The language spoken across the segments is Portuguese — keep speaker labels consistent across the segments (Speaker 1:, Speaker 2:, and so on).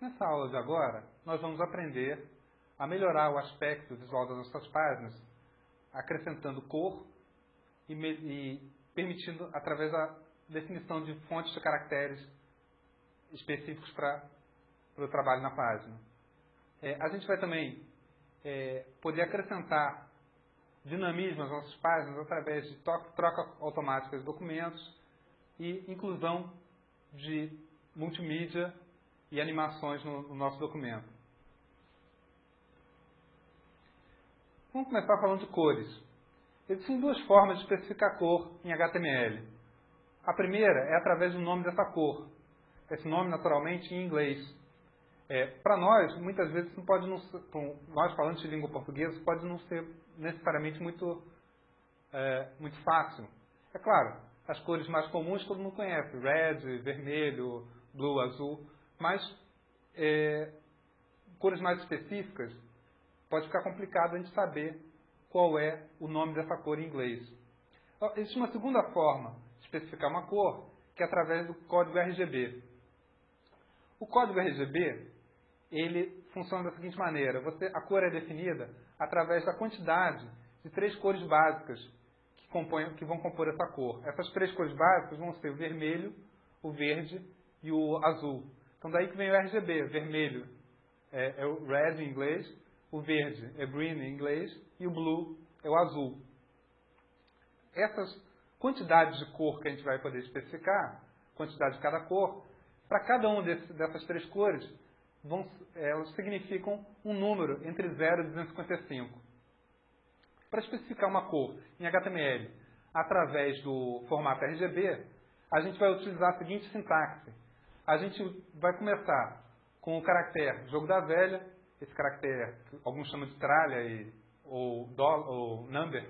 Speaker 1: Nessa aula de agora, nós vamos aprender a melhorar o aspecto visual das nossas páginas, acrescentando cor e permitindo, através da definição de fontes de caracteres específicos para o trabalho na página. A gente vai também poder acrescentar dinamismo às nossas páginas através de troca automática de documentos e inclusão de multimídia e animações no nosso documento. Vamos começar falando de cores. Existem duas formas de especificar cor em HTML. A primeira é através do nome dessa cor. Esse nome, naturalmente, em inglês. Para nós, muitas vezes, nós falantes de língua portuguesa, pode não ser necessariamente muito fácil. É claro, as cores mais comuns todo mundo conhece. Red, vermelho, blue, azul. Mas cores mais específicas, pode ficar complicado a gente saber qual é o nome dessa cor em inglês. Existe uma segunda forma de especificar uma cor, que é através do código RGB. O código RGB, ele funciona da seguinte maneira. A cor é definida através da quantidade de 3 cores básicas que vão compor essa cor. Essas 3 cores básicas vão ser o vermelho, o verde e o azul. Então, daí que vem o RGB. Vermelho é o red em inglês, o verde é green em inglês e o blue é o azul. Essas quantidades de cor que a gente vai poder especificar, quantidade de cada cor, para cada uma dessas 3 cores, elas significam um número entre 0 e 255. Para especificar uma cor em HTML através do formato RGB, a gente vai utilizar a seguinte sintaxe. A gente vai começar com o caractere jogo da velha, esse caractere que alguns chamam de tralha ou number.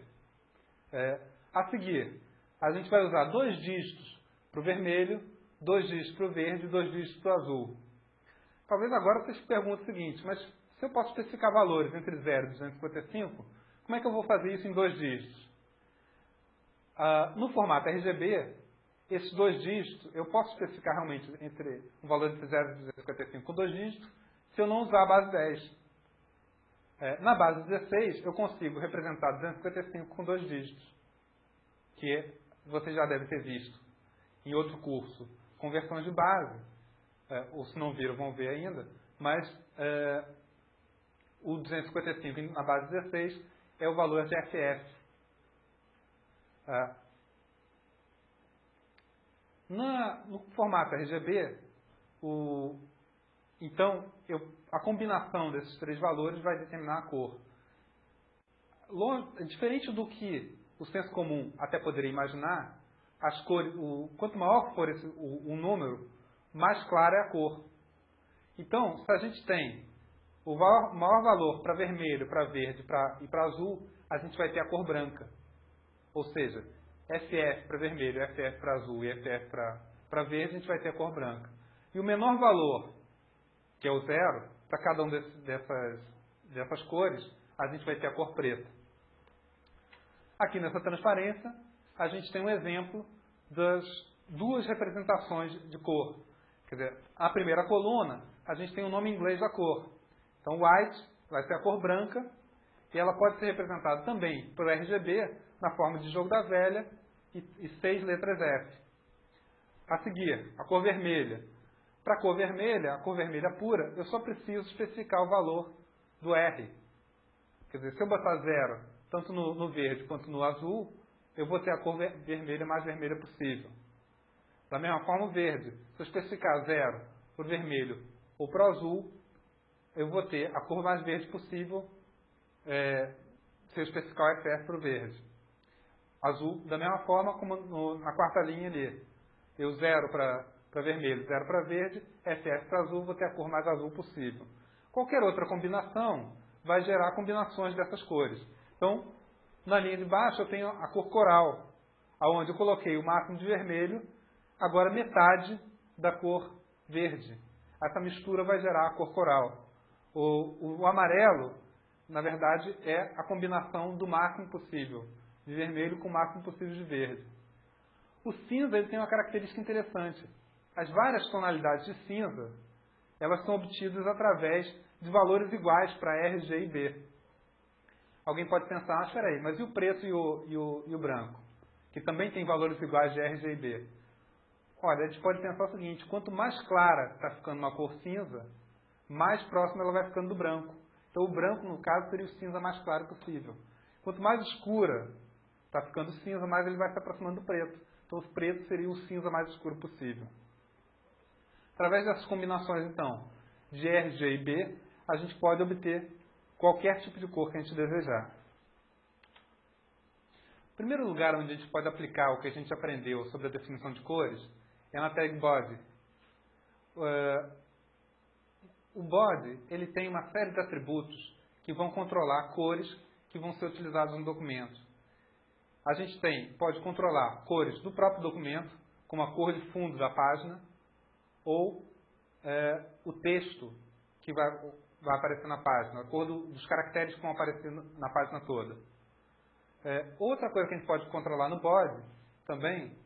Speaker 1: A seguir, a gente vai usar 2 dígitos para o vermelho, 2 dígitos para o verde e 2 dígitos para o azul. Talvez agora você se pergunte o seguinte, mas se eu posso especificar valores entre 0 e 255, como é que eu vou fazer isso em 2 dígitos? No formato RGB, esses 2 dígitos, eu posso especificar realmente um valor entre 0 e 255 com 2 dígitos, se eu não usar a base 10. Na base 16, eu consigo representar 255 com 2 dígitos, que você já deve ter visto em outro curso, conversões de base, ou se não viram, vão ver ainda, mas o 255 na base 16 é o valor de FF. No formato RGB, então, a combinação desses 3 valores vai determinar a cor. Diferente do que o senso comum até poderia imaginar, as cores, quanto maior for o número, mais clara é a cor. Então, se a gente tem o maior valor para vermelho, para verde e para azul, a gente vai ter a cor branca. Ou seja, FF para vermelho, FF para azul e FF para verde, a gente vai ter a cor branca. E o menor valor, que é o 0, para cada uma dessas cores, a gente vai ter a cor preta. Aqui nessa transparência, a gente tem um exemplo das 2 representações de cor. Quer dizer, a primeira coluna, a gente tem o nome em inglês da cor. Então, white vai ser a cor branca, e ela pode ser representada também pelo RGB, na forma de jogo da velha, e 6 letras F. A seguir, a cor vermelha. Para a cor vermelha pura, eu só preciso especificar o valor do R. Quer dizer, se eu botar 0, tanto no verde quanto no azul, eu vou ter a cor vermelha mais vermelha possível. Da mesma forma, o verde. Se eu especificar 0 para o vermelho ou para o azul, eu vou ter a cor mais verde possível se eu especificar o FF para o verde. Azul, da mesma forma como na quarta linha ali. Eu 0 para vermelho, 0 para verde, FF para azul, vou ter a cor mais azul possível. Qualquer outra combinação vai gerar combinações dessas cores. Então, na linha de baixo eu tenho a cor coral, onde eu coloquei o máximo de vermelho, agora metade da cor verde. Essa mistura vai gerar a cor coral. O amarelo, na verdade, é a combinação do máximo possível de vermelho com o máximo possível de verde. O cinza ele tem uma característica interessante. As várias tonalidades de cinza, elas são obtidas através de valores iguais para R, G e B. Alguém pode pensar, espera aí, mas e o preto e o branco? Que também tem valores iguais de R, G e B. Olha, a gente pode pensar o seguinte, quanto mais clara está ficando uma cor cinza, mais próxima ela vai ficando do branco. Então o branco, no caso, seria o cinza mais claro possível. Quanto mais escura está ficando cinza, mais ele vai se aproximando do preto. Então o preto seria o cinza mais escuro possível. Através dessas combinações, então, de R, G e B, a gente pode obter qualquer tipo de cor que a gente desejar. O primeiro lugar onde a gente pode aplicar o que a gente aprendeu sobre a definição de cores é na tag body. O body ele tem uma série de atributos que vão controlar cores que vão ser utilizadas no documento. A gente pode controlar cores do próprio documento, como a cor de fundo da página, ou o texto que vai aparecer na página, a cor dos caracteres que vão aparecer na página toda. Outra coisa que a gente pode controlar no body também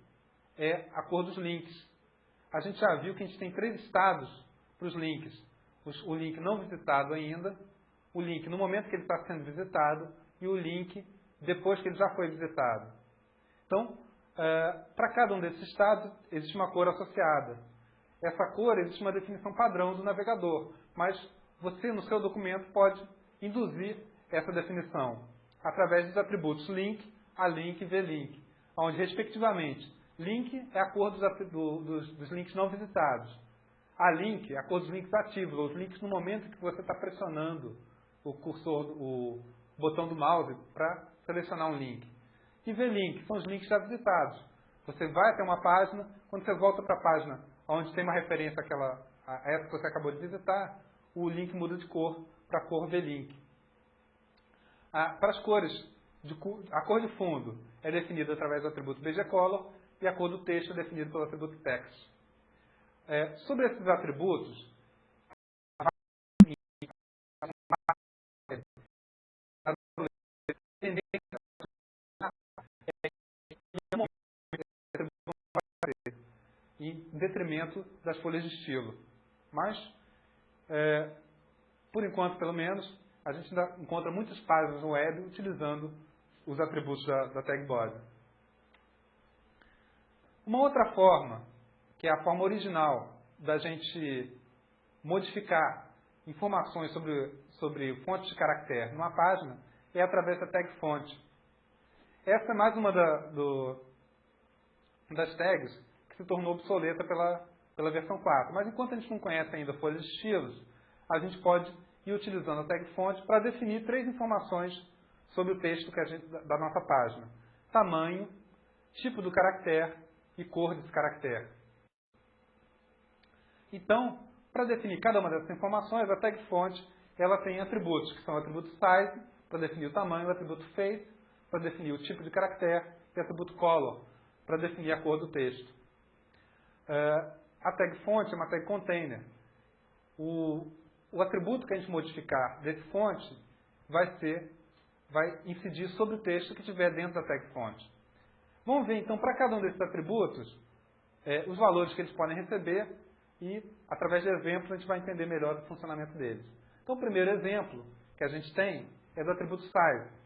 Speaker 1: é a cor dos links. A gente já viu que a gente tem 3 estados para os links. O link não visitado ainda, o link no momento que ele está sendo visitado e o link depois que ele já foi visitado. Então, para cada um desses estados, existe uma cor associada. Essa cor existe uma definição padrão do navegador, mas você, no seu documento, pode induzir essa definição através dos atributos link, alink e vlink, onde, respectivamente, link é a cor dos links não visitados. A link é a cor dos links ativos, ou os links no momento que você está pressionando o cursor, o botão do mouse para selecionar um link. E vlink são os links já visitados. Você vai até uma página, quando você volta para a página onde tem uma referência a essa que você acabou de visitar, o link muda de cor para a cor vlink. Para as cores, a cor de fundo é definida através do atributo bgcolor e a cor do texto é definida pelo atributo text. Sobre esses atributos, em detrimento das folhas de estilo. Mas, por enquanto, pelo menos, a gente ainda encontra muitas páginas no web utilizando os atributos da tag body. Uma outra forma, que é a forma original da gente modificar informações sobre fontes de caractere numa página, é através da tag fonte. Essa é mais uma das tags que se tornou obsoleta pela versão 4. Mas enquanto a gente não conhece ainda folhas de estilos, a gente pode ir utilizando a tag fonte para definir 3 informações sobre o texto da nossa página. Tamanho, tipo do caractere e cor desse caractere. Então, para definir cada uma dessas informações, a tag fonte ela tem atributos, que são o atributo size, para definir o tamanho, o atributo face, para definir o tipo de caractere, e o atributo color, para definir a cor do texto. A tag fonte é uma tag container. O atributo que a gente modificar desse fonte vai incidir sobre o texto que estiver dentro da tag fonte. Vamos ver, então, para cada um desses atributos, os valores que eles podem receber e, através de exemplos, a gente vai entender melhor o funcionamento deles. Então, o primeiro exemplo que a gente tem é do atributo size.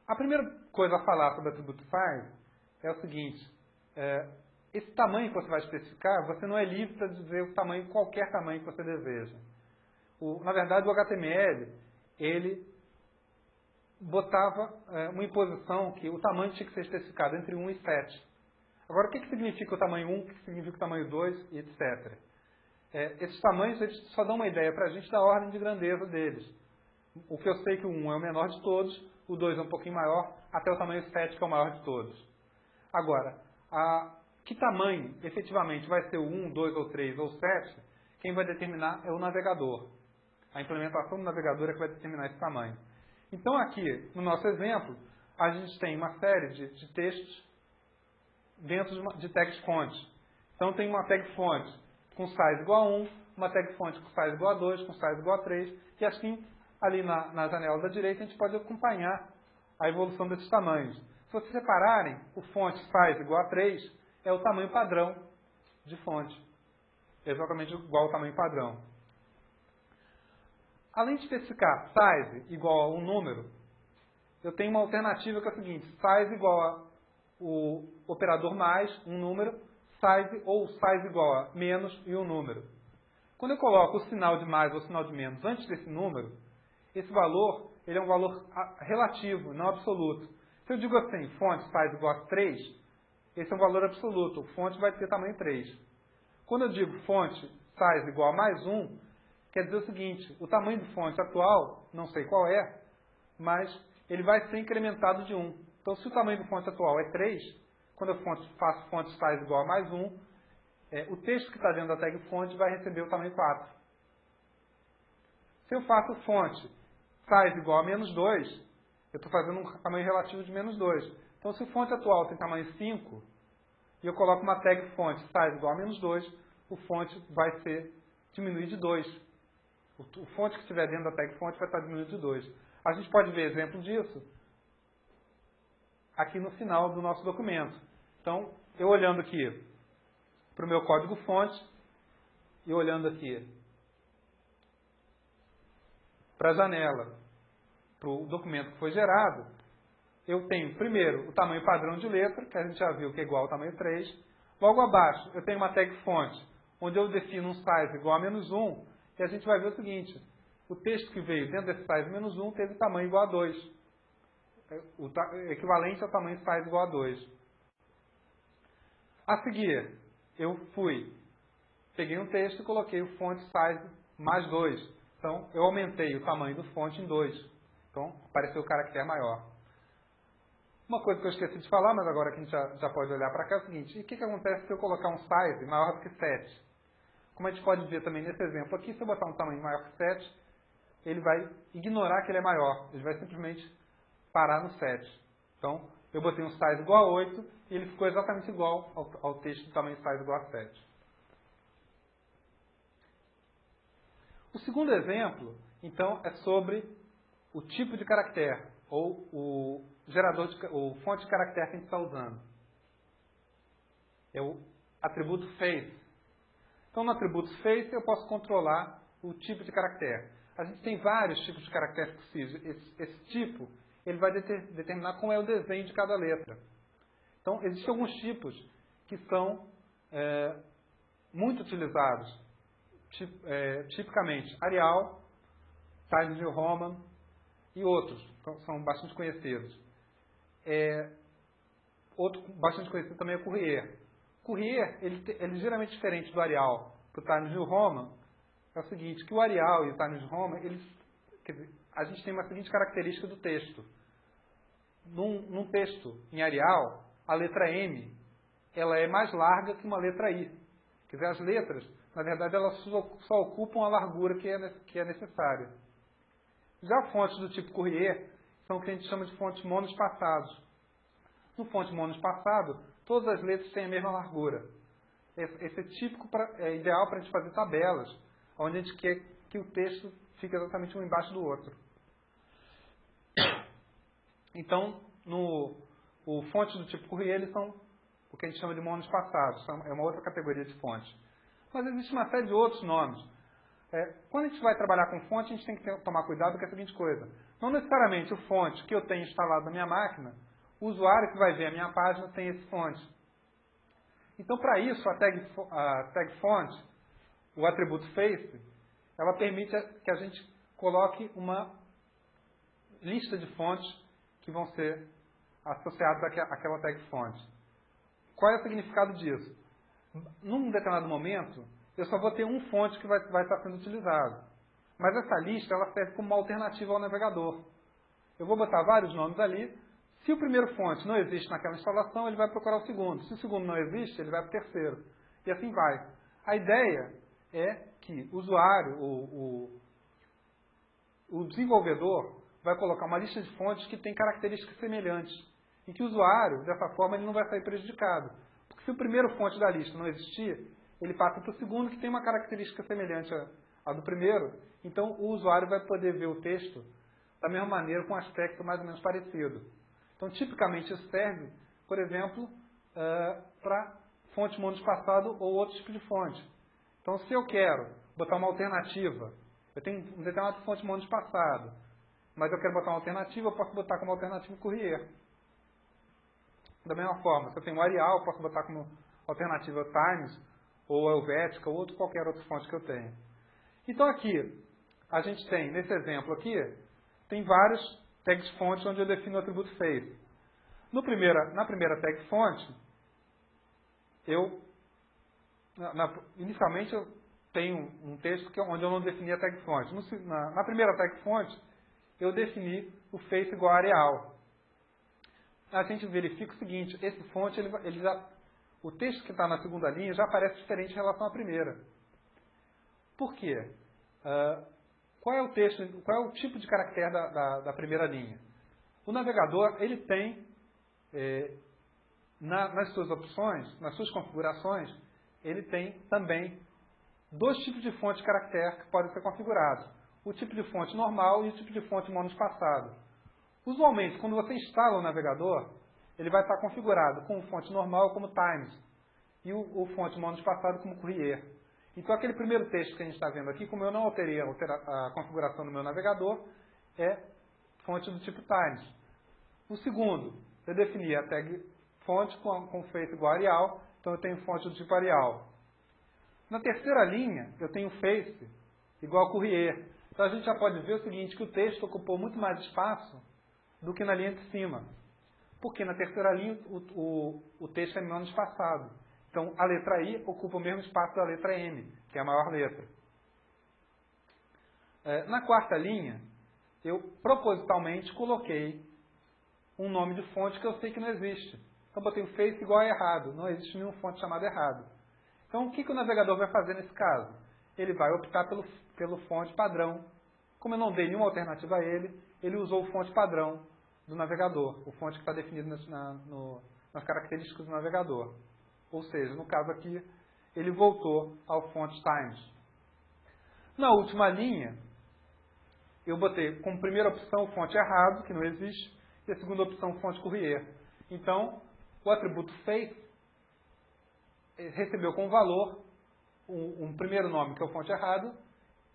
Speaker 1: A primeira coisa a falar sobre o atributo size é o seguinte: esse tamanho que você vai especificar, você não é livre para dizer o tamanho, qualquer tamanho que você deseja. Na verdade, o HTML, ele botava uma imposição que o tamanho tinha que ser especificado entre 1 e 7. Agora, o que significa o tamanho 1, o que significa o tamanho 2, e etc. Esses tamanhos eles só dão uma ideia para a gente da ordem de grandeza deles. O que eu sei que o 1 é o menor de todos, o 2 é um pouquinho maior, até o tamanho 7, que é o maior de todos. Agora, que tamanho efetivamente vai ser o 1, 2 ou 3 ou 7, quem vai determinar é o navegador. A implementação do navegador é que vai determinar esse tamanho. Então, aqui, no nosso exemplo, a gente tem uma série de textos dentro de tags fonte. Então, tem uma tag fonte com size igual a 1, uma tag fonte com size igual a 2, com size igual a 3, e assim, ali na janela da direita, a gente pode acompanhar a evolução desses tamanhos. Se vocês repararem, o fonte size igual a 3 é o tamanho padrão de fonte. Exatamente igual ao tamanho padrão. Além de especificar size igual a um número, eu tenho uma alternativa que é a seguinte: size igual a o operador mais, um número, size ou size igual a menos e um número. Quando eu coloco o sinal de mais ou o sinal de menos antes desse número, esse valor ele é um valor relativo, não absoluto. Se eu digo assim, fonte size igual a 3, esse é um valor absoluto, o fonte vai ter tamanho 3. Quando eu digo fonte size igual a mais 1, quer dizer o seguinte: o tamanho de fonte atual, não sei qual é, mas ele vai ser incrementado de 1. Então, se o tamanho do fonte atual é 3, quando eu faço fonte size igual a mais 1, o texto que está dentro da tag fonte vai receber o tamanho 4. Se eu faço fonte size igual a menos 2, eu estou fazendo um tamanho relativo de menos 2. Então, se o fonte atual tem tamanho 5, e eu coloco uma tag fonte size igual a menos 2, o fonte vai ser diminuído de 2. O fonte que estiver dentro da tag fonte vai estar diminuído de 2. A gente pode ver exemplo disso aqui no final do nosso documento. Então, eu olhando aqui para o meu código fonte e olhando aqui para a janela, para o documento que foi gerado, eu tenho primeiro o tamanho padrão de letra, que a gente já viu que é igual ao tamanho 3. Logo abaixo, eu tenho uma tag fonte, onde eu defino um size igual a menos 1, e a gente vai ver o seguinte: o texto que veio dentro desse size menos 1 teve tamanho igual a 2. O equivalente ao tamanho size igual a 2. A seguir, eu peguei um texto e coloquei o font size mais 2. Então, eu aumentei o tamanho do fonte em 2. Então, apareceu o caractere maior. Uma coisa que eu esqueci de falar, mas agora que a gente já pode olhar para cá, é o seguinte: e o que acontece se eu colocar um size maior do que 7? Como a gente pode ver também nesse exemplo aqui, se eu botar um tamanho maior que 7, ele vai ignorar que ele é maior. Ele vai simplesmente parar no 7. Então, eu botei um size igual a 8 e ele ficou exatamente igual ao texto do tamanho size igual a 7. O segundo exemplo, então, é sobre o tipo de caractere, ou o fonte de caractere que a gente está usando. É o atributo face. Então, no atributo face, eu posso controlar o tipo de caractere. A gente tem vários tipos de caracteres possíveis. Esse tipo ele vai determinar como é o desenho de cada letra. Então, existem alguns tipos que são muito utilizados, tipicamente Arial, Times New Roman e outros, então, são bastante conhecidos. Outro bastante conhecido também é o Courier. Courier, ele é ligeiramente diferente do Arial para o Times New Roman. É o seguinte, que o Arial e o Times New Roman, a gente tem uma seguinte característica do texto. Num texto em Arial, a letra M ela é mais larga que uma letra I. Quer dizer, as letras, na verdade, elas só ocupam a largura que é necessária. Já fontes do tipo Courier são o que a gente chama de fontes monoespaçados. No fonte monoespaçado, todas as letras têm a mesma largura. Esse é típico, é ideal para a gente fazer tabelas, onde a gente quer que o texto fique exatamente um embaixo do outro. Então, o fonte do tipo Courier, eles são o que a gente chama de monoespaçados, é uma outra categoria de fonte. Mas existe uma série de outros nomes. Quando a gente vai trabalhar com fonte, a gente tem que tomar cuidado com a seguinte coisa. Não necessariamente o fonte que eu tenho instalado na minha máquina, o usuário que vai ver a minha página tem esse fonte. Então, para isso, a tag font, o atributo face, ela permite que a gente coloque uma lista de fontes que vão ser associadas àquela tag font. Qual é o significado disso? Num determinado momento, eu só vou ter um fonte que vai estar sendo utilizado. Mas essa lista ela serve como uma alternativa ao navegador. Eu vou botar vários nomes ali. Se o primeiro fonte não existe naquela instalação, ele vai procurar o segundo. Se o segundo não existe, ele vai para o terceiro. E assim vai. A ideia é que o usuário, o desenvolvedor, vai colocar uma lista de fontes que tem características semelhantes. E que o usuário, dessa forma, ele não vai sair prejudicado. Porque se o primeiro fonte da lista não existir, ele passa para o segundo que tem uma característica semelhante à do primeiro. Então, o usuário vai poder ver o texto da mesma maneira, com um aspecto mais ou menos parecido. Então, tipicamente, isso serve, por exemplo, para fonte monoespaçado ou outro tipo de fonte. Então, se eu quero botar uma alternativa, eu tenho um determinado fonte monoespaçado, mas eu quero botar uma alternativa, eu posso botar como alternativa Courier. Da mesma forma, se eu tenho um Arial, eu posso botar como alternativa Times, ou Helvética, ou qualquer outra fonte que eu tenha. Então aqui, a gente tem, nesse exemplo aqui, tem vários tags fontes onde eu defino o atributo face. Na primeira tag fonte, inicialmente eu tenho um texto onde eu não defini a tag fonte. Na primeira tag fonte, eu defini o face igual a Arial. A gente verifica o seguinte, esse fonte, o texto que está na segunda linha já aparece diferente em relação à primeira. Por quê? Qual é o tipo de caractere da primeira linha? O navegador, ele tem, nas suas opções, nas suas configurações, ele tem também dois tipos de fonte de caractere que podem ser configurados. O tipo de fonte normal e o tipo de fonte monoespaçado. Usualmente, quando você instala o navegador, ele vai estar configurado com fonte normal como Times e o fonte monoespaçado como Courier. Então, aquele primeiro texto que a gente está vendo aqui, como eu não alterei a configuração do meu navegador, é fonte do tipo Times. O segundo, eu defini a tag fonte com face igual a Arial, então eu tenho fonte do tipo Arial. Na terceira linha, eu tenho face igual a Courier. Então, a gente já pode ver o seguinte, que o texto ocupou muito mais espaço do que na linha de cima. Porque na terceira linha o texto é menos espaçado. Então, a letra I ocupa o mesmo espaço da letra M, que é a maior letra. Na quarta linha, eu propositalmente coloquei um nome de fonte que eu sei que não existe. Então, botei o face igual a errado. Não existe nenhuma fonte chamada errado. Então, o que o navegador vai fazer nesse caso? Ele vai optar pelo fonte padrão. Como eu não dei nenhuma alternativa a ele usou o fonte padrão do navegador, o fonte que está definido nas características do navegador. Ou seja, no caso aqui, ele voltou ao fonte Times. Na última linha, eu botei como primeira opção o fonte errado, que não existe, e a segunda opção fonte Courier. Então, o atributo face recebeu como valor um primeiro nome, que é o fonte errado,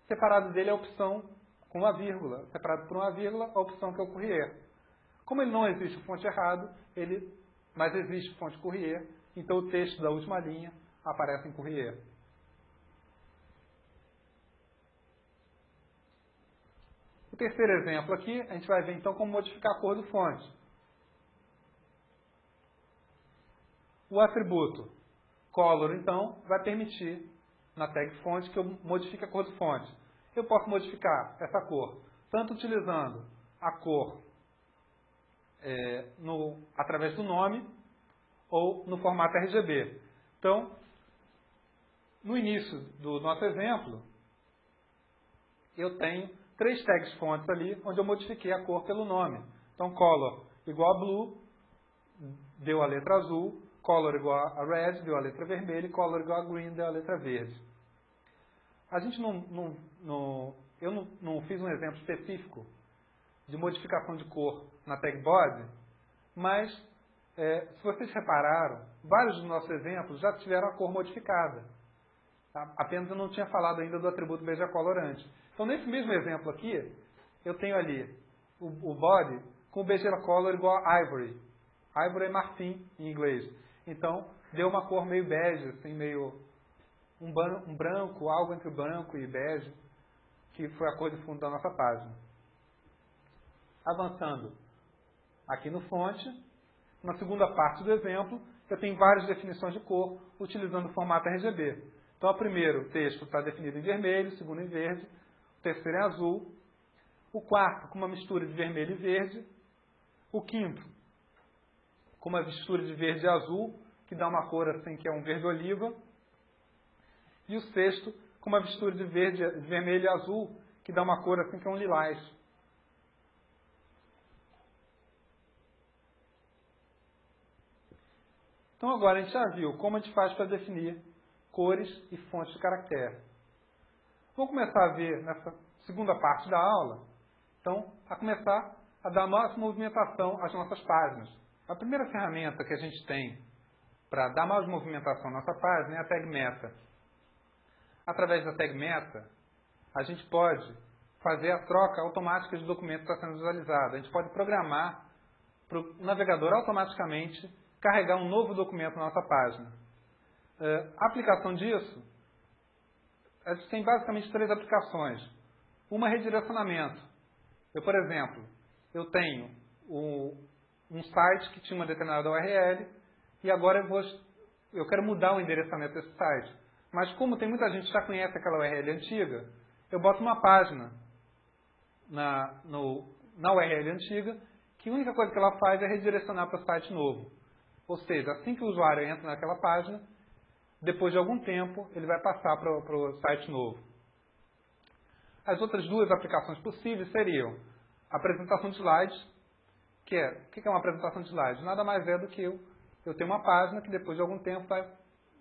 Speaker 1: separado dele a opção com uma vírgula, separado por uma vírgula, a opção que é o Courier. Como ele não existe o fonte errado, mas existe o fonte Courier, então o texto da última linha aparece em Courier. O terceiro exemplo aqui, a gente vai ver então como modificar a cor do fonte. O atributo color, então, vai permitir na tag fonte que eu modifique a cor do fonte. Eu posso modificar essa cor, tanto utilizando a cor através do nome ou no formato RGB. Então, no início do nosso exemplo, eu tenho 3 tags fontes ali, onde eu modifiquei a cor pelo nome. Então, color igual a blue, deu a letra azul, color igual a red, deu a letra vermelha, e color igual a green, deu a letra verde. A gente eu não fiz um exemplo específico de modificação de cor na tag body, mas, se vocês repararam, vários dos nossos exemplos já tiveram a cor modificada. Tá? Apenas eu não tinha falado ainda do atributo BGcolorante. Então, nesse mesmo exemplo aqui, eu tenho ali o body com o BGcolor igual a ivory. Ivory é marfim em inglês. Então, deu uma cor meio bege, assim, meio um branco, algo entre branco e bege, que foi a cor de fundo da nossa página. Avançando aqui no fonte, na segunda parte do exemplo, eu tenho várias definições de cor utilizando o formato RGB. Então, o primeiro texto está definido em vermelho, o segundo em verde, o terceiro em azul, o quarto com uma mistura de vermelho e verde, o quinto com uma mistura de verde e azul, que dá uma cor assim que é um verde oliva, e o sexto com uma mistura de vermelho e azul, que dá uma cor assim que é um lilás. Então agora a gente já viu como a gente faz para definir cores e fontes de caractere. Vamos começar a ver nessa segunda parte da aula, então, a começar a dar mais movimentação às nossas páginas. A primeira ferramenta que a gente tem para dar mais movimentação à nossa página é a tag meta. Através da tag meta, a gente pode fazer a troca automática de documento que está sendo visualizado. A gente pode programar para o navegador automaticamente carregar um novo documento na nossa página. A aplicação disso, a gente tem basicamente 3 aplicações. Uma é redirecionamento. Por exemplo, eu tenho um site que tinha uma determinada URL e agora eu quero mudar o endereçamento desse site. Mas como tem muita gente que já conhece aquela URL antiga, eu boto uma página na URL antiga, que a única coisa que ela faz é redirecionar para o site novo. Ou seja, assim que o usuário entra naquela página, depois de algum tempo, ele vai passar para o site novo. As outras 2 aplicações possíveis seriam a apresentação de slides, o que é uma apresentação de slides? Nada mais é do que eu tenho uma página que depois de algum tempo vai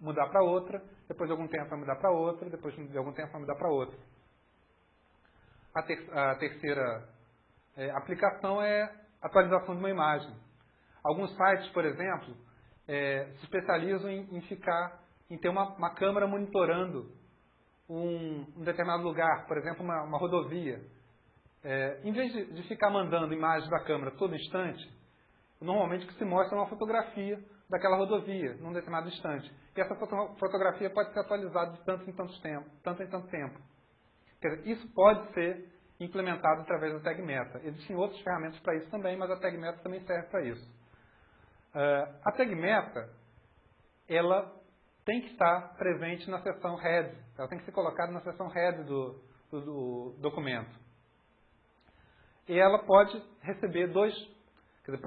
Speaker 1: mudar para outra, depois de algum tempo vai mudar para outra, depois de algum tempo vai mudar para outra. A terceira aplicação é atualização de uma imagem. Alguns sites, por exemplo, se especializam em ter uma câmera monitorando um determinado lugar, por exemplo, uma rodovia. Em vez de ficar mandando imagens da câmera todo instante, normalmente o que se mostra é uma fotografia daquela rodovia, num determinado instante. E essa fotografia pode ser atualizada de tanto em tanto tempo. Quer dizer, isso pode ser implementado através da tag meta. Existem outras ferramentas para isso também, mas a tag meta também serve para isso. A tag meta, ela tem que estar presente na seção head. Ela tem que ser colocada na seção head do documento. E ela pode receber 2... Quer dizer,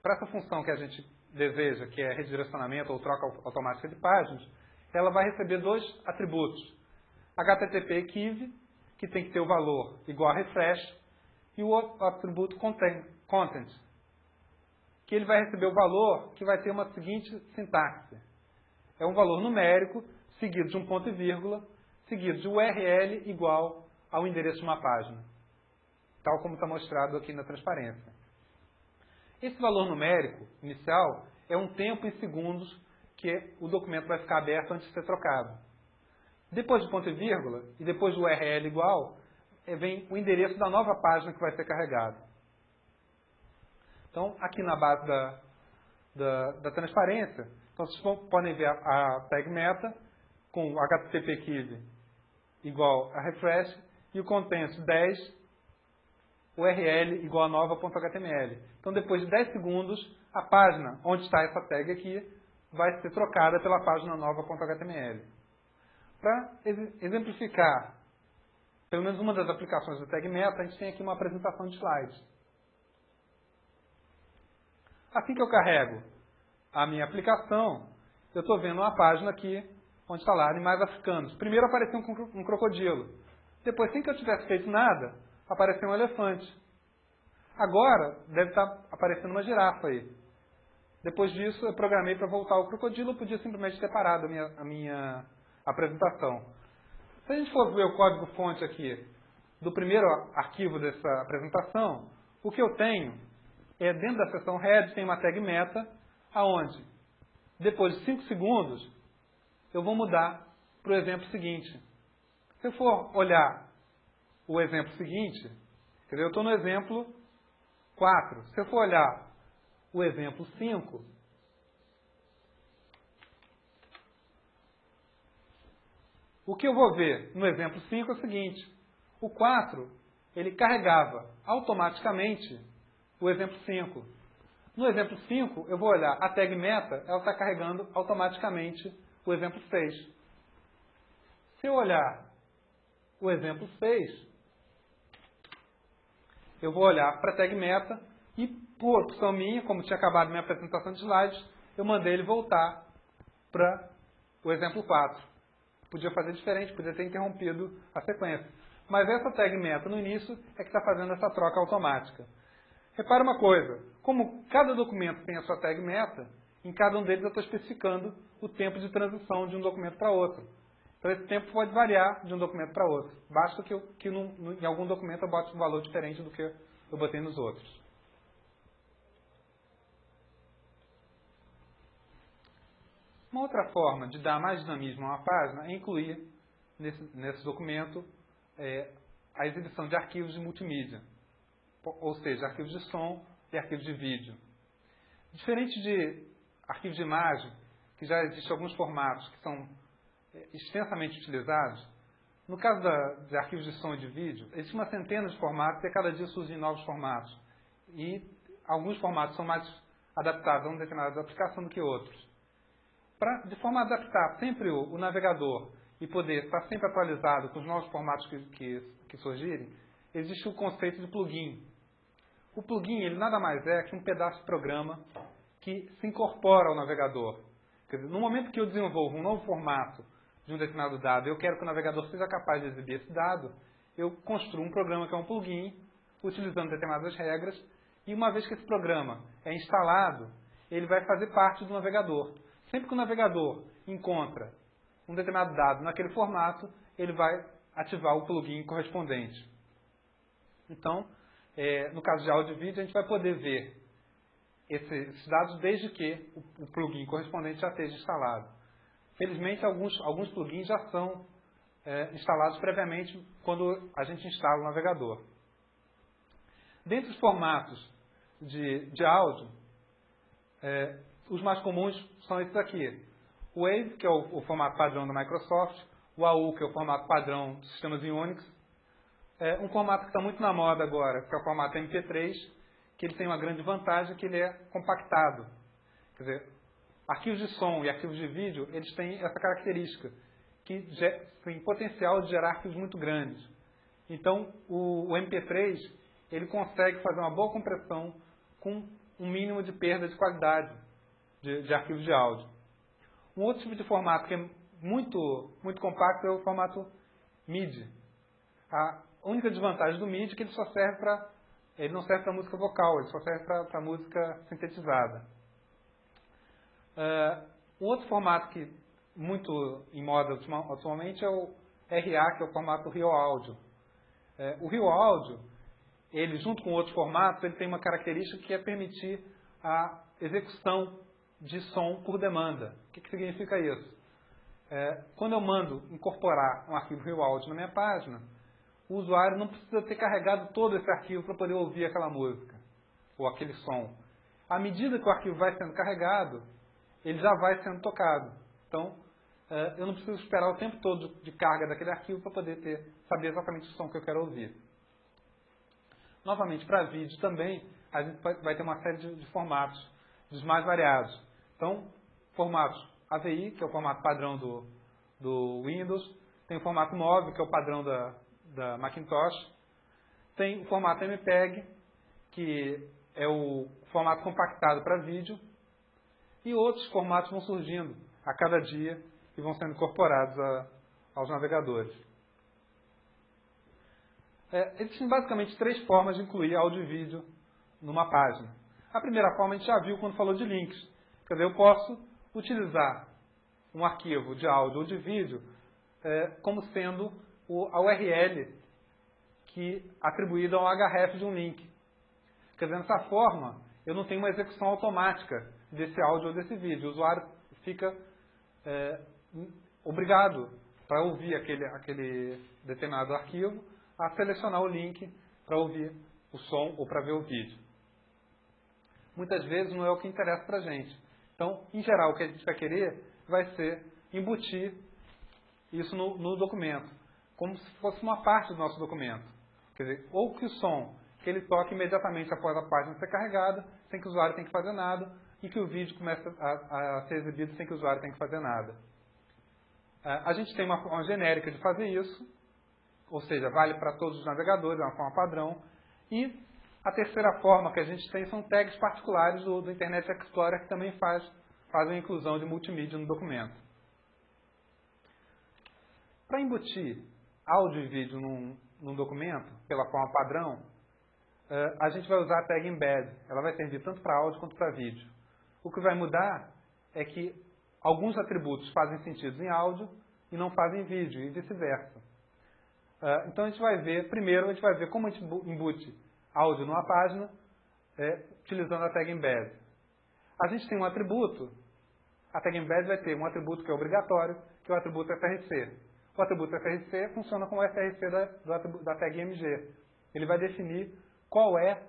Speaker 1: para essa função que a gente deseja, que é redirecionamento ou troca automática de páginas, ela vai receber 2 atributos. HTTP equiv, que tem que ter o valor igual a refresh, e o atributo content, que ele vai receber o valor que vai ter uma seguinte sintaxe. É um valor numérico, seguido de um ponto e vírgula, seguido de URL igual ao endereço de uma página, tal como está mostrado aqui na transparência. Esse valor numérico inicial é um tempo em segundos que o documento vai ficar aberto antes de ser trocado. Depois do ponto e vírgula, e depois do URL igual, vem o endereço da nova página que vai ser carregado. Então, aqui na base da transparência, então vocês podem ver a tag meta com o HTTP equiv igual a refresh e o contents 10 URL igual a nova.html. Então, depois de 10 segundos, a página onde está essa tag aqui vai ser trocada pela página nova.html. Para exemplificar, pelo menos uma das aplicações do tag meta, a gente tem aqui uma apresentação de slides. Assim que eu carrego a minha aplicação, eu estou vendo uma página aqui, onde está lá, animais africanos. Primeiro apareceu um crocodilo. Depois, sem que eu tivesse feito nada, apareceu um elefante. Agora, deve estar aparecendo uma girafa aí. Depois disso, eu programei para voltar ao crocodilo, eu podia simplesmente ter parado a minha apresentação. Se a gente for ver o código-fonte aqui do primeiro arquivo dessa apresentação, o que eu tenho é, dentro da seção head, tem uma tag meta, aonde, depois de 5 segundos, eu vou mudar para o exemplo seguinte. Se eu for olhar o exemplo seguinte, quer dizer, eu estou no exemplo 4. Se eu for olhar o exemplo 5, o que eu vou ver no exemplo 5 é o seguinte. O 4, ele carregava automaticamente o exemplo 5. No exemplo 5, eu vou olhar a tag meta, ela está carregando automaticamente o exemplo 6. Se eu olhar o exemplo 6, eu vou olhar para a tag meta e, por opção minha, como tinha acabado minha apresentação de slides, eu mandei ele voltar para o exemplo 4. Podia fazer diferente, podia ter interrompido a sequência. Mas essa tag meta no início é que está fazendo essa troca automática. Repara uma coisa, como cada documento tem a sua tag meta, em cada um deles eu estou especificando o tempo de transição de um documento para outro. Então esse tempo pode variar de um documento para outro. Basta que em algum documento eu bote um valor diferente do que eu botei nos outros. Uma outra forma de dar mais dinamismo a uma página é incluir nesse documento a exibição de arquivos de multimídia, ou seja, arquivos de som e arquivos de vídeo. Diferente de arquivos de imagem, que já existem alguns formatos que são extensamente utilizados, no caso de arquivos de som e de vídeo, existe uma centena de formatos e a cada dia surgem novos formatos. E alguns formatos são mais adaptados a uma determinada aplicação do que outros. De forma a adaptar sempre o navegador e poder estar sempre atualizado com os novos formatos que surgirem, existe o conceito de plugin. O plugin ele nada mais é que um pedaço de programa que se incorpora ao navegador. Quer dizer, no momento que eu desenvolvo um novo formato de um determinado dado, eu quero que o navegador seja capaz de exibir esse dado, eu construo um programa que é um plugin, utilizando determinadas regras, e uma vez que esse programa é instalado, ele vai fazer parte do navegador. Sempre que o navegador encontra um determinado dado naquele formato, ele vai ativar o plugin correspondente. Então, no caso de áudio e vídeo, a gente vai poder ver esses dados desde que o plugin correspondente já esteja instalado. Felizmente, alguns plugins já são instalados previamente quando a gente instala o navegador. Dentre os formatos de áudio, os mais comuns são esses aqui. O Wave, que é o formato padrão da Microsoft, o AU, que é o formato padrão dos sistemas em Unix, um formato que está muito na moda agora, que é o formato MP3, que ele tem uma grande vantagem, que ele é compactado. Quer dizer, arquivos de som e arquivos de vídeo, eles têm essa característica, que tem potencial de gerar arquivos muito grandes. Então, o MP3, ele consegue fazer uma boa compressão com um mínimo de perda de qualidade de arquivos de áudio. Um outro tipo de formato que é muito compacto é o formato MIDI. A única desvantagem do MIDI é que ele não serve para música vocal, ele só serve para música sintetizada. Um outro formato que muito em moda atualmente é o RA, que é o formato Real Audio. O Real Audio, ele junto com outros formatos, ele tem uma característica que é permitir a execução de som por demanda. O que significa isso? Quando eu mando incorporar um arquivo Real Audio na minha página, o usuário não precisa ter carregado todo esse arquivo para poder ouvir aquela música ou aquele som. À medida que o arquivo vai sendo carregado, ele já vai sendo tocado. Então, eu não preciso esperar o tempo todo de carga daquele arquivo para poder saber exatamente o som que eu quero ouvir. Novamente, para vídeo também, a gente vai ter uma série de formatos, dos mais variados. Então, formatos AVI, que é o formato padrão do Windows, tem o formato MOV, que é o padrão da Macintosh, tem o formato MPEG, que é o formato compactado para vídeo, e outros formatos vão surgindo a cada dia e vão sendo incorporados aos navegadores. Existem basicamente 3 formas de incluir áudio e vídeo numa página. A primeira forma a gente já viu quando falou de links. Quer dizer, eu posso utilizar um arquivo de áudio ou de vídeo como sendo a URL atribuída ao href de um link. Quer dizer, dessa forma, eu não tenho uma execução automática desse áudio ou desse vídeo. O usuário fica obrigado, para ouvir aquele determinado arquivo, a selecionar o link para ouvir o som ou para ver o vídeo. Muitas vezes não é o que interessa para a gente. Então, em geral, o que a gente vai querer vai ser embutir isso no documento, como se fosse uma parte do nosso documento. Quer dizer, ou que o som que ele toque imediatamente após a página ser carregada, sem que o usuário tenha que fazer nada, e que o vídeo comece a ser exibido sem que o usuário tenha que fazer nada. A gente tem uma forma genérica de fazer isso, ou seja, vale para todos os navegadores, é uma forma padrão. E a terceira forma que a gente tem são tags particulares do Internet Explorer, que também fazem a inclusão de multimídia no documento. Para embutir áudio e vídeo num documento, pela forma padrão, a gente vai usar a tag embed. Ela vai servir tanto para áudio quanto para vídeo. O que vai mudar é que alguns atributos fazem sentido em áudio e não fazem vídeo, e vice-versa. Então a gente vai ver, primeiro a gente vai ver como a gente embute áudio numa página utilizando a tag embed. A gente tem um atributo, a tag embed vai ter um atributo que é obrigatório, que é o atributo FRC. O atributo FRC funciona como o FRC da tag MG. Ele vai definir qual é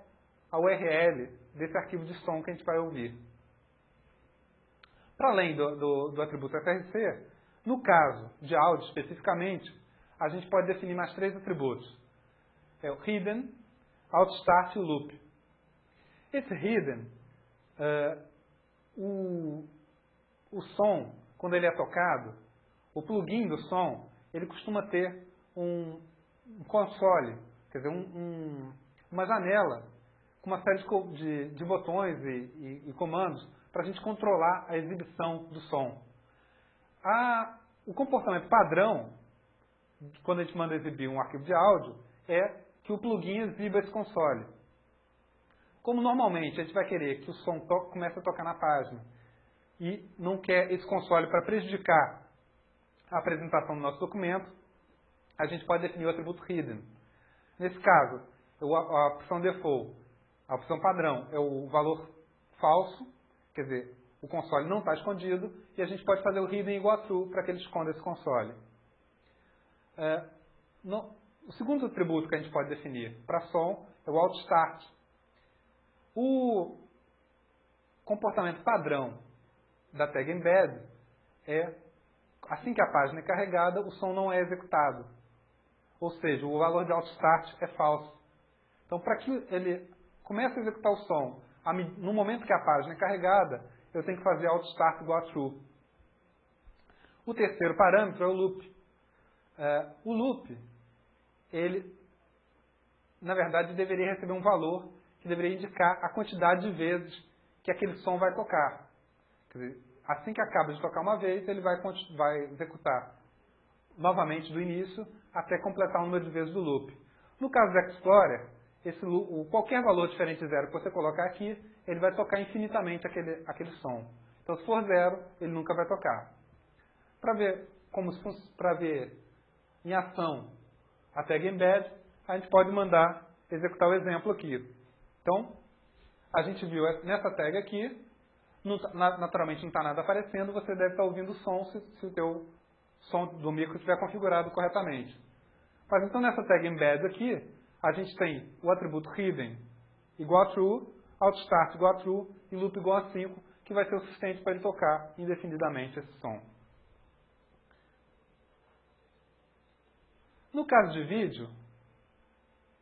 Speaker 1: a URL desse arquivo de som que a gente vai ouvir. Para além do atributo FRC, no caso de áudio especificamente, a gente pode definir mais 3 atributos. É o hidden, outstart e o loop. Esse hidden, o som, quando ele é tocado, o plugin do som, ele costuma ter um console, quer dizer, uma janela com uma série de botões e comandos para a gente controlar a exibição do som. O comportamento padrão, quando a gente manda exibir um arquivo de áudio, é que o plugin exiba esse console. Como normalmente a gente vai querer que o som comece a tocar na página e não quer esse console para prejudicar a apresentação do nosso documento, a gente pode definir o atributo hidden. Nesse caso, a opção default, a opção padrão, é o valor falso, quer dizer, o console não está escondido, e a gente pode fazer o hidden igual a true para que ele esconda esse console. O segundo atributo que a gente pode definir para som é o outstart. O comportamento padrão da tag embed é, assim que a página é carregada, o som não é executado. Ou seja, o valor de outstart é falso. Então, para que ele comece a executar o som no momento que a página é carregada, eu tenho que fazer outstart igual a true. O terceiro parâmetro é o loop. O loop, ele, na verdade, deveria receber um valor que deveria indicar a quantidade de vezes que aquele som vai tocar. Quer dizer, assim que acaba de tocar uma vez, ele vai executar novamente do início até completar o número de vezes do loop. No caso do Explorer, qualquer valor diferente de zero que você colocar aqui, ele vai tocar infinitamente aquele som. Então, se for zero, ele nunca vai tocar. Para ver em ação a tag embed, a gente pode mandar executar o exemplo aqui. Então, a gente viu nessa tag aqui, naturalmente não está nada aparecendo, você deve estar ouvindo o som se o teu som do micro estiver configurado corretamente. Mas então nessa tag embed aqui, a gente tem o atributo hidden igual a true, outstart igual a true e loop igual a 5, que vai ser o suficiente para ele tocar indefinidamente esse som. No caso de vídeo,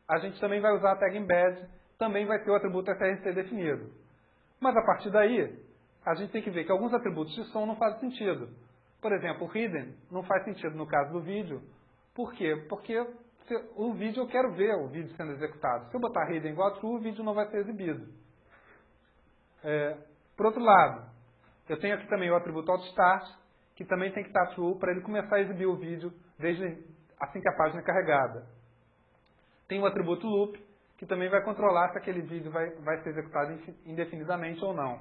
Speaker 1: a gente também vai usar a tag embed, também vai ter o atributo FRC definido. Mas a partir daí, a gente tem que ver que alguns atributos de som não fazem sentido. Por exemplo, o hidden não faz sentido no caso do vídeo. Por quê? Porque o vídeo, eu quero ver o vídeo sendo executado. Se eu botar hidden igual a true, o vídeo não vai ser exibido. Por outro lado, eu tenho aqui também o atributo outstart, que também tem que estar true para ele começar a exibir o vídeo assim que a página é carregada. Tem o atributo loop, que também vai controlar se aquele vídeo vai ser executado indefinidamente ou não.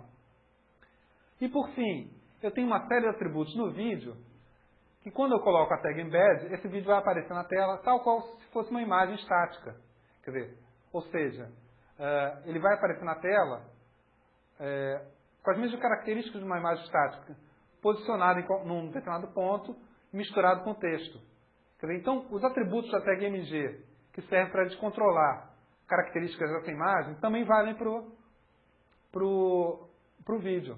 Speaker 1: E por fim, eu tenho uma série de atributos no vídeo, que quando eu coloco a tag embed, esse vídeo vai aparecer na tela tal qual se fosse uma imagem estática. Quer dizer, ou seja, ele vai aparecer na tela com as mesmas características de uma imagem estática, posicionado num determinado ponto, misturado com o texto. Quer dizer, então, os atributos da tag MG, que servem para a gente controlar características dessa imagem, também valem para o vídeo.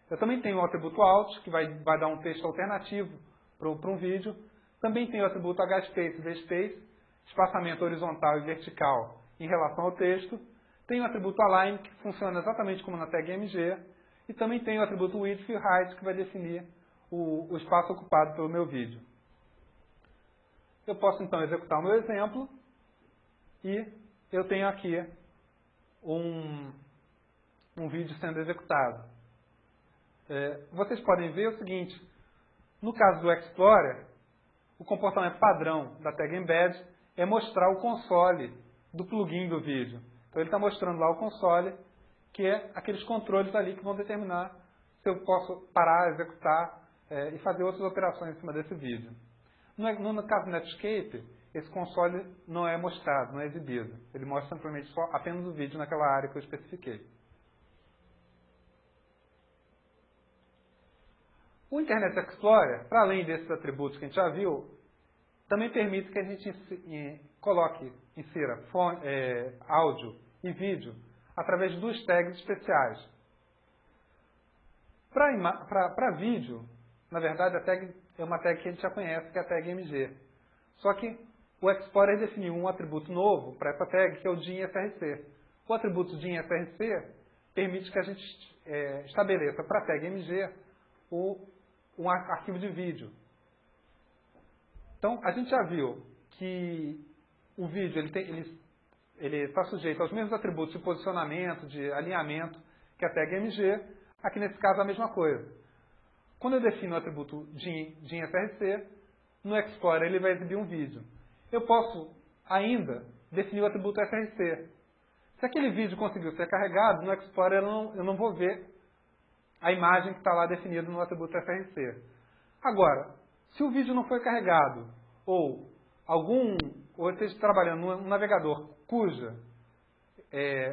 Speaker 1: Eu também tenho o atributo out, que vai dar um texto alternativo para um vídeo. Também tenho o atributo hspace e vspace, espaçamento horizontal e vertical em relação ao texto. Tenho o atributo align, que funciona exatamente como na tag MG. E também tenho o atributo width e height, que vai definir o espaço ocupado pelo meu vídeo. Eu posso, então, executar o meu exemplo. E eu tenho aqui um vídeo sendo executado. Vocês podem ver o seguinte, no caso do Explorer, o comportamento padrão da tag embed é mostrar o console do plugin do vídeo. Então ele está mostrando lá o console, que é aqueles controles ali que vão determinar se eu posso parar, executar e fazer outras operações em cima desse vídeo. No caso do Netscape, esse console não é mostrado, não é exibido. Ele mostra simplesmente apenas o vídeo naquela área que eu especifiquei. O Internet Explorer, para além desses atributos que a gente já viu, também permite que a gente insira áudio e vídeo através de duas tags especiais. Para vídeo, na verdade, a tag é uma tag que a gente já conhece, que é a tag MG. Só que o Explorer definiu um atributo novo para essa tag, que é o DIN-FRC. O atributo DIN-FRC permite que a gente estabeleça para a tag MG um arquivo de vídeo. Então, a gente já viu que o vídeo ele está sujeito aos mesmos atributos de posicionamento, de alinhamento que a tag MG. Aqui, nesse caso, a mesma coisa. Quando eu defino o atributo DIN-FRC, no Explorer ele vai exibir um vídeo. Eu posso ainda definir o atributo FRC. Se aquele vídeo conseguiu ser carregado, no Explorer eu não vou ver a imagem que está lá definida no atributo FRC. Agora, se o vídeo não foi carregado, ou eu esteja trabalhando num navegador cuja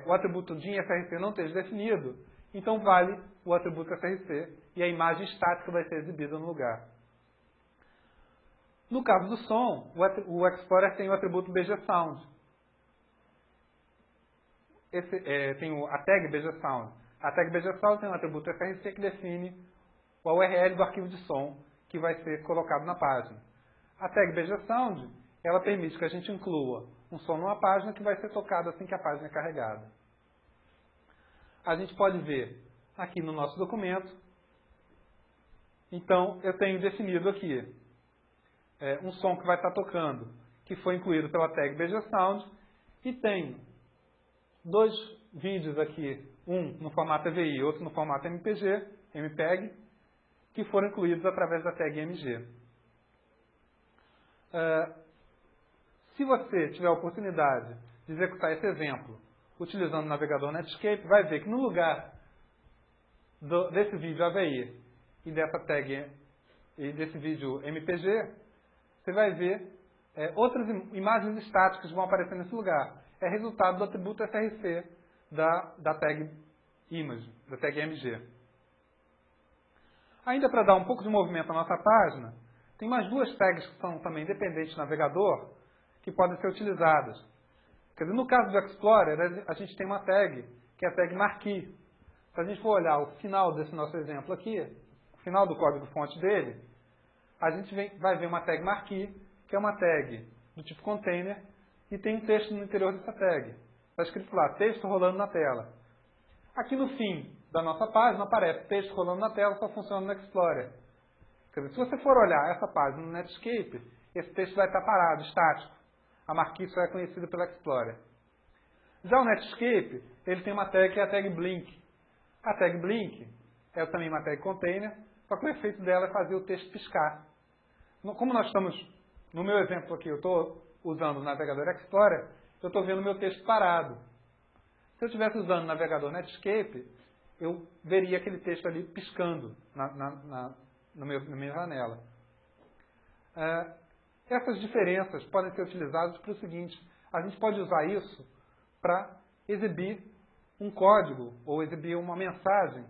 Speaker 1: o atributo DIN-FRC não esteja definido, então vale o atributo FRC e a imagem estática vai ser exibida no lugar. No caso do som, o Explorer tem o atributo BG-Sound. Tem a tag BG-Sound. A tag BG-Sound tem um atributo FRC que define a URL do arquivo de som que vai ser colocado na página. A tag BG-Sound, ela permite que a gente inclua um som numa página que vai ser tocado assim que a página é carregada. A gente pode ver aqui no nosso documento. Então, eu tenho definido aqui um som que vai estar tocando, que foi incluído pela tag BG-Sound, e tenho dois vídeos aqui, um no formato AVI e outro no formato MPEG, que foram incluídos através da tag MG. Se você tiver a oportunidade de executar esse exemplo utilizando o navegador Netscape, vai ver que no lugar desse vídeo AVI e dessa tag e desse vídeo MPG, você vai ver outras imagens estáticas que vão aparecer nesse lugar. É resultado do atributo FRC da tag image, da tag MG. Ainda para dar um pouco de movimento à nossa página, tem mais duas tags que são também dependentes do navegador, que podem ser utilizadas. Quer dizer, no caso do Explorer, a gente tem uma tag, que é a tag Marquee. Se a gente for olhar o final desse nosso exemplo aqui, o final do código-fonte dele, a gente vai ver uma tag Marquee, que é uma tag do tipo container, e tem um texto no interior dessa tag. Está escrito lá, texto rolando na tela. Aqui no fim da nossa página aparece texto rolando na tela, só funciona no Explorer. Quer dizer, se você for olhar essa página no Netscape, esse texto vai estar parado, estático. A Marquee só é conhecida pelo Explorer. Já o Netscape, ele tem uma tag que é a tag Blink. A tag Blink é também uma tag container, só que o efeito dela é fazer o texto piscar. Como nós estamos, no meu exemplo aqui, eu estou usando o navegador Explorer, eu estou vendo o meu texto parado. Se eu estivesse usando o navegador Netscape, eu veria aquele texto ali piscando na minha janela. Essas diferenças podem ser utilizadas para o seguinte: a gente pode usar isso para exibir um código ou exibir uma mensagem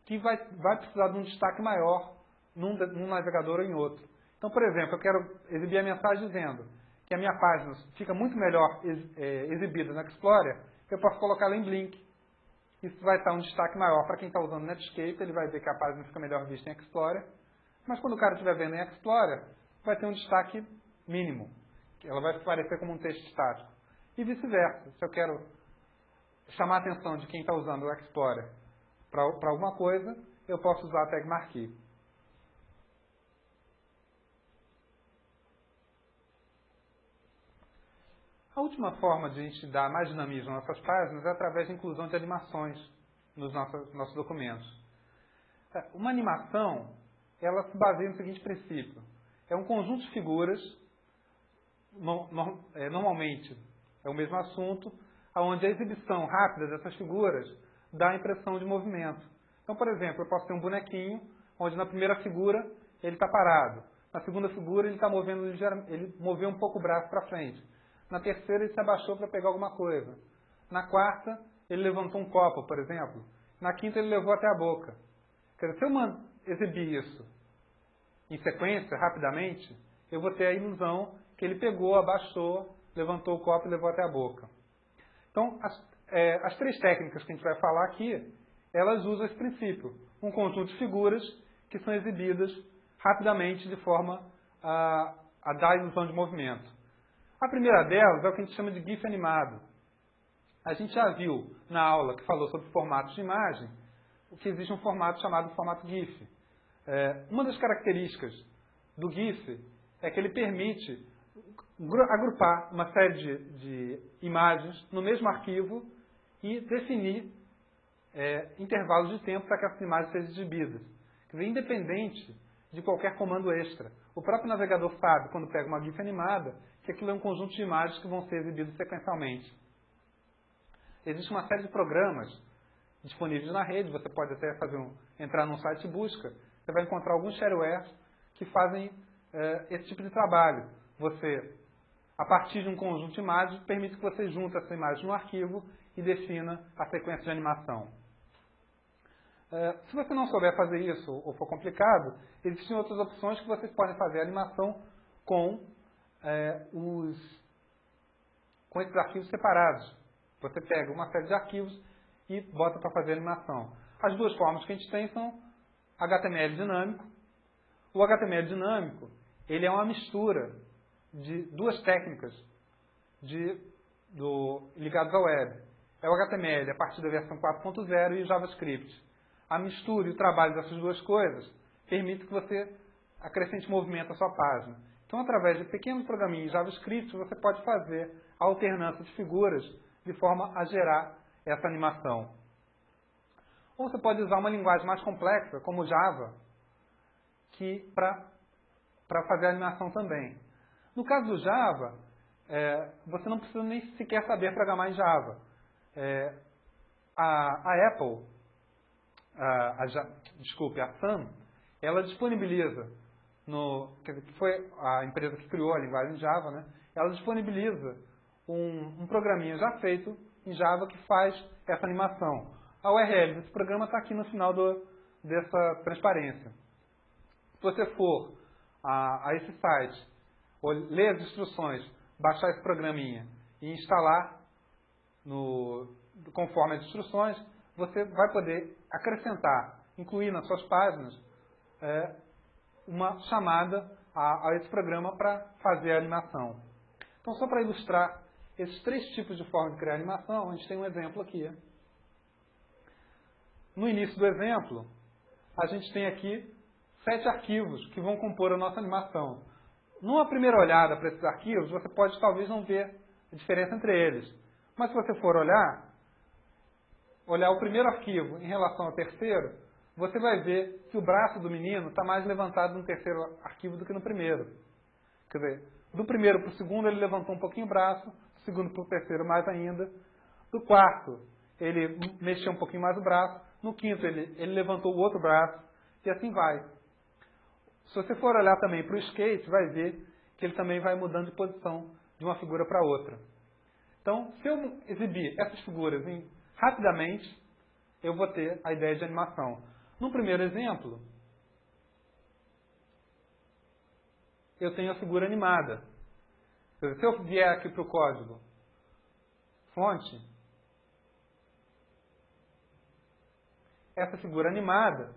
Speaker 1: que vai precisar de um destaque maior num navegador ou em outro. Então, por exemplo, eu quero exibir a mensagem dizendo que a minha página fica muito melhor exibida no Explorer, eu posso colocar ela em Blink. Isso vai estar um destaque maior para quem está usando Netscape, ele vai ver que a página fica melhor vista em Explorer. Mas quando o cara estiver vendo em Explorer, vai ter um destaque mínimo. Ela vai aparecer como um texto estático. E vice-versa. Se eu quero chamar a atenção de quem está usando o Explorer para alguma coisa, eu posso usar a tag Marquee. A última forma de a gente dar mais dinamismo nas nossas páginas é através da inclusão de animações nos nossos documentos. Uma animação, ela se baseia no seguinte princípio. É um conjunto de figuras, normalmente é o mesmo assunto, onde a exibição rápida dessas figuras dá a impressão de movimento. Então, por exemplo, eu posso ter um bonequinho, onde na primeira figura ele está parado. Na segunda figura, ele está movendo ligeiramente, ele moveu um pouco o braço para frente. Na terceira, ele se abaixou para pegar alguma coisa. Na quarta, ele levantou um copo, por exemplo. Na quinta, ele levou até a boca. Quer dizer, se eu exibir isso em sequência, rapidamente, eu vou ter a ilusão que ele pegou, abaixou, levantou o copo e levou até a boca. Então, as três técnicas que a gente vai falar aqui, elas usam esse princípio. Um conjunto de figuras que são exibidas rapidamente de forma a dar a ilusão de movimento. A primeira delas é o que a gente chama de GIF animado. A gente já viu na aula que falou sobre formatos de imagem, que existe um formato chamado formato GIF. Uma das características do GIF é que ele permite agrupar uma série de imagens no mesmo arquivo e definir intervalos de tempo para que essas imagens sejam exibidas. Quer dizer, independente de qualquer comando extra. O próprio navegador sabe, quando pega uma GIF animada, que aquilo é um conjunto de imagens que vão ser exibidas sequencialmente. Existe uma série de programas disponíveis na rede, você pode até entrar num site de busca, você vai encontrar alguns sharewares que fazem esse tipo de trabalho. Você, a partir de um conjunto de imagens, permite que você junte essa imagem no arquivo e defina a sequência de animação. Se você não souber fazer isso ou for complicado, existem outras opções que vocês podem fazer a animação com esses arquivos separados. Você pega uma série de arquivos e bota para fazer a animação. As duas formas que a gente tem são HTML dinâmico. O HTML dinâmico, ele é uma mistura de duas técnicas ligadas à web. É o HTML a partir da versão 4.0 e o JavaScript. A mistura e o trabalho dessas duas coisas permite que você acrescente movimento à sua página. Então, através de pequenos programinhos em JavaScript, você pode fazer a alternância de figuras de forma a gerar essa animação. Ou você pode usar uma linguagem mais complexa, como Java, para fazer a animação também. No caso do Java, você não precisa nem sequer saber programar em Java. A Apple, a Sun, ela disponibiliza, que foi a empresa que criou a linguagem Java, né? Ela disponibiliza um programinha já feito em Java que faz essa animação. A URL desse programa está aqui no final dessa transparência. Se você for a esse site, ler as instruções, baixar esse programinha e instalar conforme as instruções, você vai poder acrescentar, incluir nas suas páginas, uma chamada a esse programa para fazer a animação. Então, só para ilustrar esses três tipos de forma de criar animação, a gente tem um exemplo aqui. No início do exemplo, a gente tem aqui 7 arquivos que vão compor a nossa animação. Numa primeira olhada para esses arquivos, você pode talvez não ver a diferença entre eles. Mas se você for olhar o primeiro arquivo em relação ao terceiro, você vai ver que o braço do menino está mais levantado no terceiro arquivo do que no primeiro. Quer dizer, do primeiro para o segundo ele levantou um pouquinho o braço, do segundo para o terceiro mais ainda, do quarto ele mexeu um pouquinho mais o braço, no quinto ele levantou o outro braço, e assim vai. Se você for olhar também para o skate, vai ver que ele também vai mudando de posição de uma figura para outra. Então, se eu exibir essas figuras rapidamente, eu vou ter a ideia de animação. No primeiro exemplo, eu tenho a figura animada. Se eu vier aqui para o código fonte, essa figura animada,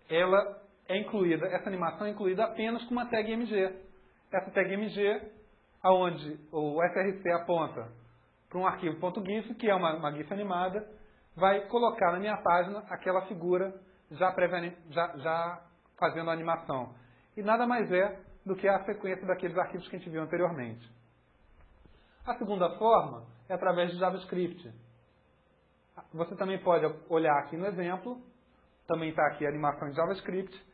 Speaker 1: essa animação é incluída apenas com uma tag MG. Essa tag MG, onde o src aponta para um arquivo .gif, que é uma GIF animada, vai colocar na minha página aquela figura já fazendo a animação. E nada mais é do que a sequência daqueles arquivos que a gente viu anteriormente. A segunda forma é através de JavaScript. Você também pode olhar aqui no exemplo, também está aqui a animação de JavaScript.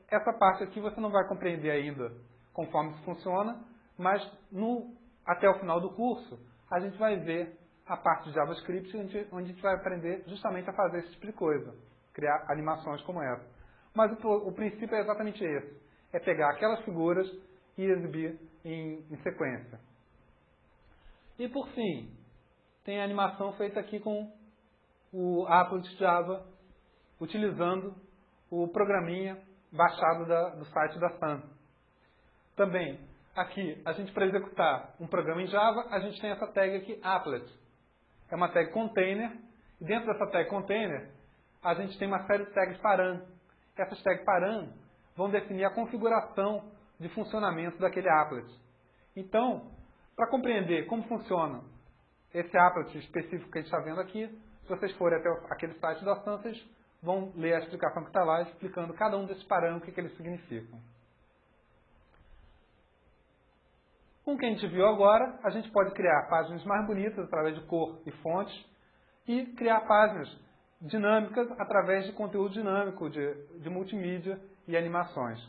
Speaker 1: Essa parte aqui você não vai compreender ainda conforme isso funciona, mas até o final do curso a gente vai ver a parte de JavaScript onde a gente vai aprender justamente a fazer esse tipo de coisa, criar animações como essa. mas o princípio é exatamente esse. É pegar aquelas figuras e exibir em sequência. E por fim, tem a animação feita aqui com o Applet Java, utilizando o programinha baixado do site da Sun. Também, aqui, a gente para executar um programa em Java, a gente tem essa tag aqui, applet. É uma tag container, e dentro dessa tag container, a gente tem uma série de tags param. Essas tags param vão definir a configuração de funcionamento daquele applet. Então, para compreender como funciona esse applet específico que a gente está vendo aqui, se vocês forem até aquele site da Sun, vocês vão ler a explicação que está lá, explicando cada um desses parâmetros, o que eles significam. Com o que a gente viu agora, a gente pode criar páginas mais bonitas através de cor e fontes e criar páginas dinâmicas através de conteúdo dinâmico, de multimídia e animações.